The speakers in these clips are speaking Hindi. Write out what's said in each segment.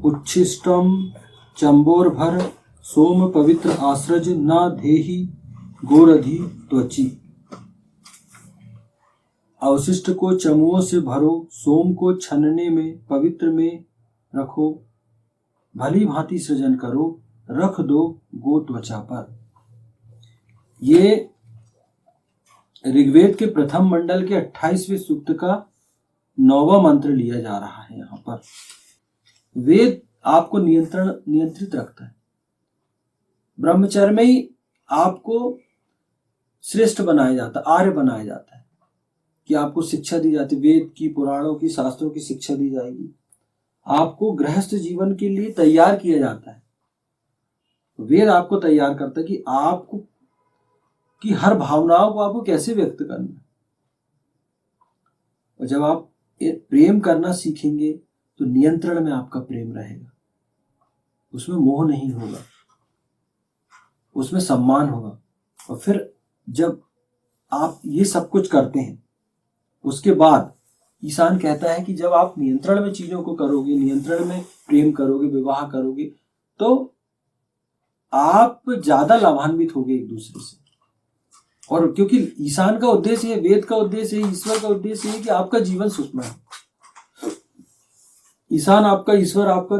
उच्छिष्टम चंबोर भर सोम पवित्र आश्रज न देहि गोरधि त्वची। अवशिष्ट को चमुओं से भरो, सोम को छनने में पवित्र में रखो, भली भांति सृजन करो, रख दो गो त्वचा पर। ये ऋग्वेद के प्रथम मंडल के 28वें सूक्त का 9वां मंत्र लिया जा रहा है। यहाँ पर वेद आपको नियंत्रित रखता है। ब्रह्मचर्य में ही आपको श्रेष्ठ बनाया जाता है, आर्य बनाया जाता है कि आपको शिक्षा दी जाती है। वेद की, पुराणों की, शास्त्रों की शिक्षा दी जाएगी। आपको गृहस्थ जीवन के लिए तैयार किया जाता है। वेद आपको तैयार करता है कि आपको कि हर भावनाओं को आपको कैसे व्यक्त करना है। और जब आप प्रेम करना सीखेंगे तो नियंत्रण में आपका प्रेम रहेगा, उसमें मोह नहीं होगा, उसमें सम्मान होगा। और फिर जब आप ये सब कुछ करते हैं, उसके बाद ईशान कहता है कि जब आप नियंत्रण में चीजों को करोगे, नियंत्रण में प्रेम करोगे, विवाह करोगे, तो आप ज्यादा लाभान्वित होगे एक दूसरे से। और क्योंकि ईशान का उद्देश्य है, वेद का उद्देश्य है, ईश्वर का उद्देश्य है कि आपका जीवन सुखमय हो। ईशान आपका, ईश्वर आपका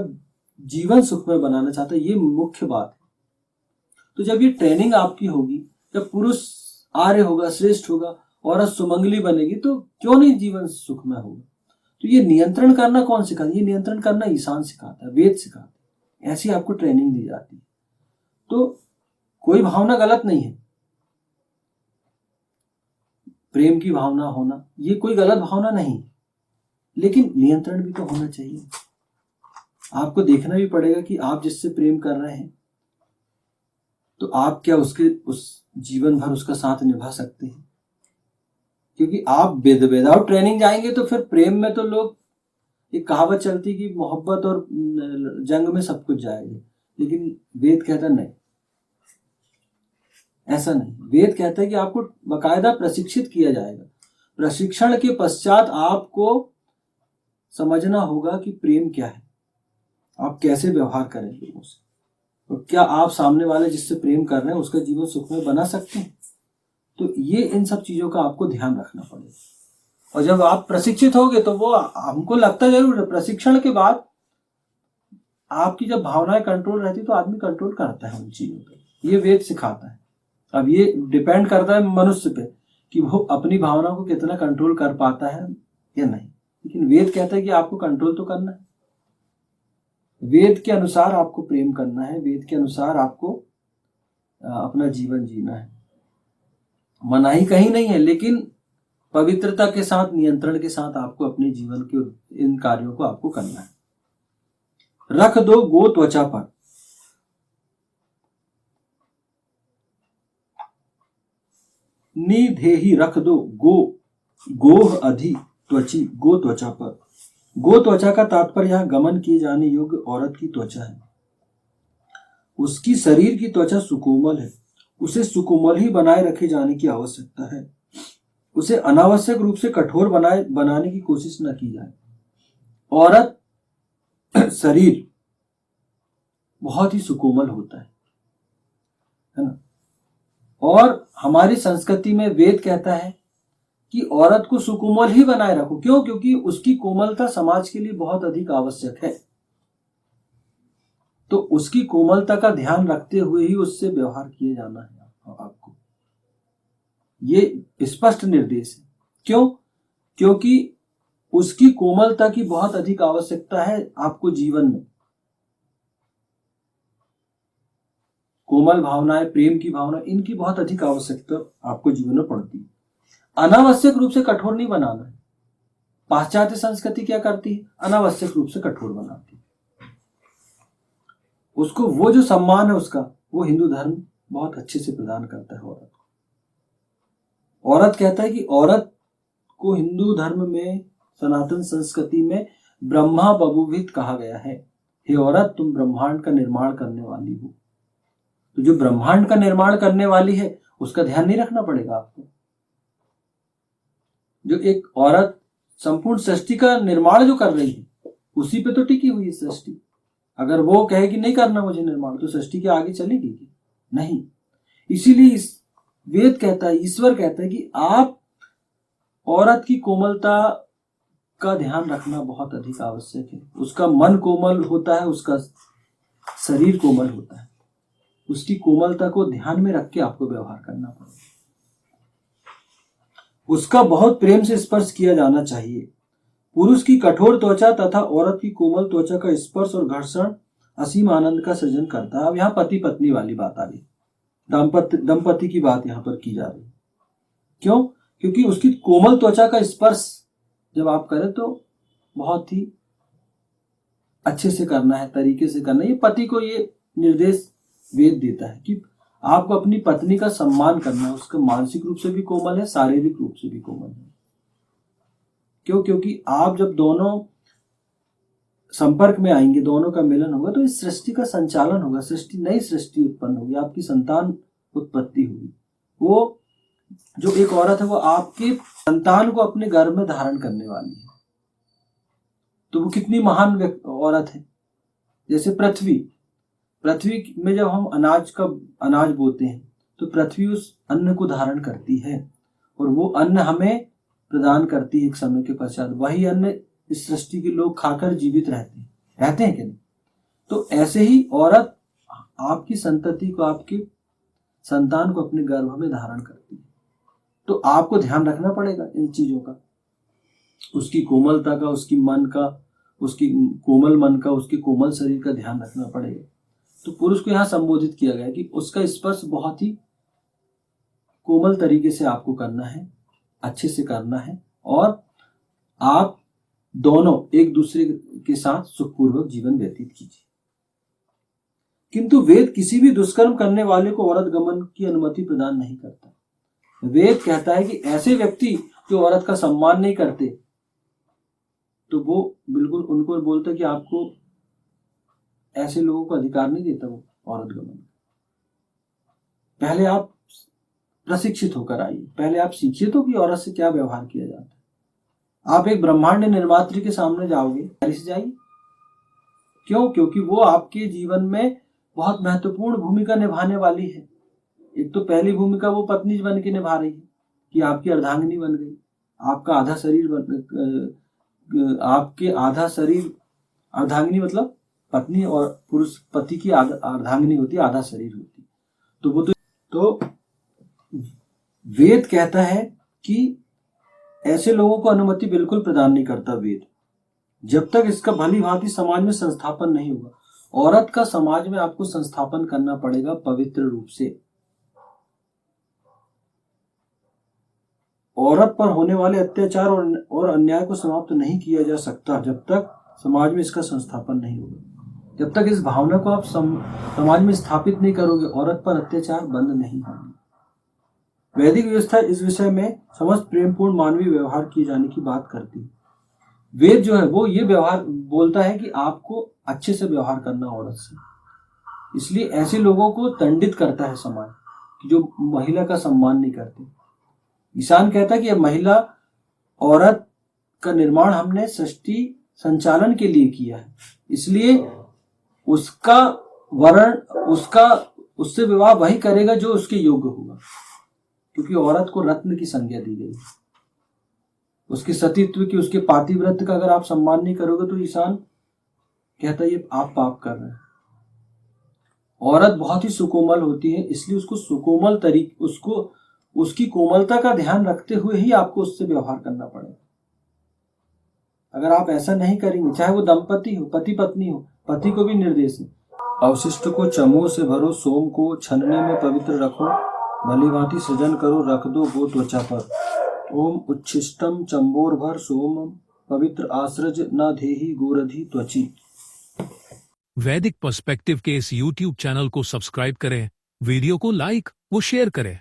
जीवन सुखमय बनाना चाहता है, ये मुख्य बात है। तो जब ये ट्रेनिंग आपकी होगी, जब पुरुष आर्य होगा, श्रेष्ठ होगा, औरत सुमंगली बनेगी, तो क्यों नहीं जीवन सुखमय होगा। तो ये नियंत्रण करना कौन सिखाता है? ये नियंत्रण करना ईशान सिखाता है, वेद सिखाता है। ऐसी आपको ट्रेनिंग दी जाती है। तो कोई भावना गलत नहीं है, प्रेम की भावना होना ये कोई गलत भावना नहीं, लेकिन नियंत्रण भी तो होना चाहिए। आपको देखना भी पड़ेगा कि आप जिससे प्रेम कर रहे हैं तो आप क्या उसके उस जीवन भर उसका साथ निभा सकते हैं। क्योंकि आप विदाउट ट्रेनिंग जाएंगे तो फिर प्रेम में तो लोग, एक कहावत चलती कि मोहब्बत और जंग में सब कुछ जाएगा, लेकिन वेद कहता नहीं, ऐसा नहीं। वेद कहता है कि आपको बाकायदा प्रशिक्षित किया जाएगा। प्रशिक्षण के पश्चात आपको समझना होगा कि प्रेम क्या है, आप कैसे व्यवहार करें लोगों से, और क्या आप सामने वाले जिससे प्रेम कर रहे हैं उसका जीवन सुखमय बना सकते हैं। तो ये इन सब चीजों का आपको ध्यान रखना पड़ेगा। और जब आप प्रशिक्षित होगे तो वो हमको लगता जरूर है, प्रशिक्षण के बाद आपकी जब भावनाएं कंट्रोल रहती तो आदमी कंट्रोल करता है उन चीजों पर। ये वेद सिखाता है। अब ये डिपेंड करता है मनुष्य पे कि वो अपनी भावना को कितना कंट्रोल कर पाता है या नहीं, लेकिन वेद कहता है कि आपको कंट्रोल तो करना है। वेद के अनुसार आपको प्रेम करना है, वेद के अनुसार आपको अपना जीवन जीना है। मनाही कहीं नहीं है, लेकिन पवित्रता के साथ, नियंत्रण के साथ आपको अपने जीवन के इन कार्यों को आपको करना है। रख दो गो त्वचा पर। निधेहि रख दो गो, गोह अधि त्वची, गो त्वचा पर। गो त्वचा का तात्पर्य यहां गमन किए जाने योग्य औरत की त्वचा है। उसकी शरीर की त्वचा सुकोमल है, उसे सुकोमल ही बनाए रखे जाने की आवश्यकता है। उसे अनावश्यक रूप से कठोर बनाने की कोशिश न की जाए। औरत शरीर बहुत ही सुकोमल होता है ना। और हमारी संस्कृति में वेद कहता है कि औरत को सुकोमल ही बनाए रखो। क्यों? क्योंकि उसकी कोमलता समाज के लिए बहुत अधिक आवश्यक है। तो उसकी कोमलता का ध्यान रखते हुए ही उससे व्यवहार किए जाना है आपको। ये स्पष्ट निर्देश है। क्यों? क्योंकि उसकी कोमलता की बहुत अधिक आवश्यकता है आपको जीवन में। कोमल भावनाएं, प्रेम की भावना, इनकी बहुत अधिक आवश्यकता आपको जीवन में पड़ती है। अनावश्यक रूप से कठोर नहीं बनाना है। पाश्चात्य संस्कृति क्या करती है? अनावश्यक रूप से कठोर बनाती है। उसको वो जो सम्मान है उसका, वो हिंदू धर्म बहुत अच्छे से प्रदान करता है औरत को। औरत कहता है कि औरत को हिंदू धर्म में, सनातन संस्कृति में ब्रह्मा बभूवित कहा गया है। हे औरत, तुम ब्रह्मांड का निर्माण करने वाली हो। तो जो ब्रह्मांड का निर्माण करने वाली है उसका ध्यान नहीं रखना पड़ेगा आपको। जो एक औरत संपूर्ण सृष्टि का निर्माण जो कर रही है, उसी पे तो टिकी हुई है सृष्टि। अगर वो कहे कि नहीं करना मुझे निर्माण, तो सृष्टि के आगे चलेगी क्या? नहीं। इसीलिए इस वेद कहता है, ईश्वर कहता है कि आप औरत की कोमलता का ध्यान रखना बहुत अधिक आवश्यक है। उसका मन कोमल होता है, उसका शरीर कोमल होता है, उसकी कोमलता को ध्यान में रख के आपको व्यवहार करना पड़ेगा। उसका बहुत प्रेम से स्पर्श किया जाना चाहिए। पुरुष की कठोर त्वचा तथा औरत की कोमल त्वचा का स्पर्श और घर्षण असीम आनंद का सृजन करता है। अब यहाँ पति पत्नी वाली बात आ रही, दंपति की बात यहाँ पर की जा रही। क्यों? क्योंकि उसकी कोमल त्वचा का स्पर्श जब आप करें तो बहुत ही अच्छे से करना है, तरीके से करना है। ये पति को ये निर्देश वेद देता है कि आपको अपनी पत्नी का सम्मान करना है। उसका मानसिक रूप से भी कोमल है, शारीरिक रूप से भी कोमल है। क्यों? क्योंकि आप जब दोनों संपर्क में आएंगे, दोनों का मिलन होगा, तो इस सृष्टि का संचालन होगा, सृष्टि, नई सृष्टि उत्पन्न होगी, आपकी संतान उत्पत्ति होगी। वो जो एक औरत है वो आपके संतान को अपने गर्भ में धारण करने वाली है। तो वो कितनी महान औरत है। जैसे पृथ्वी में जब हम अनाज बोते हैं तो पृथ्वी उस अन्न को धारण करती है और वो अन्न हमें प्रदान करती है एक समय के पश्चात। वही अन्न इस सृष्टि के लोग खाकर जीवित रहते हैं कि नहीं? तो ऐसे ही औरत आपकी संतति को, आपके संतान को अपने गर्भ में धारण करती है। तो आपको ध्यान रखना पड़ेगा इन चीजों का, उसकी कोमलता का, उसकी मन का, उसकी कोमल मन का, उसके कोमल शरीर का ध्यान रखना पड़ेगा। तो पुरुष को यहाँ संबोधित किया गया कि उसका स्पर्श बहुत ही कोमल तरीके से आपको करना है, अच्छे से करना है, और आप दोनों एक दूसरे के साथ सुखपूर्वक जीवन व्यतीत कीजिए। किंतु वेद किसी भी दुष्कर्म करने वाले को औरत गमन की अनुमति प्रदान नहीं करता। वेद कहता है कि ऐसे व्यक्ति जो औरत का सम्मान नहीं करते, तो वो बिल्कुल उनको बोलता है कि आपको, ऐसे लोगों को अधिकार नहीं देता वो औरत गमन। पहले आप प्रशिक्षित होकर आइए, पहले आप सीखिए तो कि औरत से क्या व्यवहार किया जाता है। आप एक ब्रह्मांड निर्मात्री के सामने जाओगे, तैयारी से जाइए। क्यों? क्योंकि वो आपके जीवन में बहुत महत्वपूर्ण भूमिका निभाने वाली है। एक तो पहली भूमिका वो पत्नी बन के निभा रही है कि आपकी अर्धांगिनी बन गई, आपका आधा शरीर आपके आधा शरीर, अर्धांगिनी मतलब पत्नी, और पुरुष पति की अर्धांगिनी होती है, आधा शरीर होती है। तो वो तो वेद कहता है कि ऐसे लोगों को अनुमति बिल्कुल प्रदान नहीं करता वेद, जब तक इसका भली भांति समाज में संस्थापन नहीं होगा। औरत का समाज में आपको संस्थापन करना पड़ेगा पवित्र रूप से। औरत पर होने वाले अत्याचार और अन्याय को समाप्त नहीं किया जा सकता जब तक समाज में इसका संस्थापन नहीं होगा। जब तक इस भावना को आप समाज में स्थापित नहीं करोगे, औरत पर अत्याचार बंद नहीं होंगे। वैदिक व्यवस्था इस विषय में समस्त प्रेमपूर्ण मानवीय व्यवहार किए जाने की बात करती है। वेद जो है वो ये व्यवहार बोलता है कि आपको अच्छे से व्यवहार करना औरत से। इसलिए ऐसे लोगों को दंडित करता है समाज जो महिला का सम्मान नहीं करते। ईशान कहता है कि महिला, औरत का निर्माण हमने सृष्टि संचालन के लिए किया है, इसलिए उसका वर्ण, उससे विवाह वही करेगा जो उसके योग्य होगा। क्योंकि औरत को रत्न की संज्ञा दी गई, उसके सतीत्व की, उसके पातिव्रत्य का अगर आप सम्मान नहीं करोगे तो ईशान कहता है ये आप पाप कर रहे हैं। औरत बहुत ही सुकोमल होती है, इसलिए उसको सुकोमल उसकी कोमलता का ध्यान रखते हुए ही आपको उससे व्यवहार करना पड़ेगा। अगर आप ऐसा नहीं करेंगे, चाहे वो दंपति हो, पति पत्नी हो, पति को भी निर्देश है, अवशिष्ट को चमों से भरो, सोम को छनने में पवित्र रखो, भली भांति सृजन करो, रख दो वो त्वचा पर। ओम उच्छिष्टम चंबोर भर सोम पवित्र आश्रज न धेहि गोरधि त्वची। वैदिक पर्सपेक्टिव के इस YouTube चैनल को सब्सक्राइब करें, वीडियो को लाइक व शेयर करें।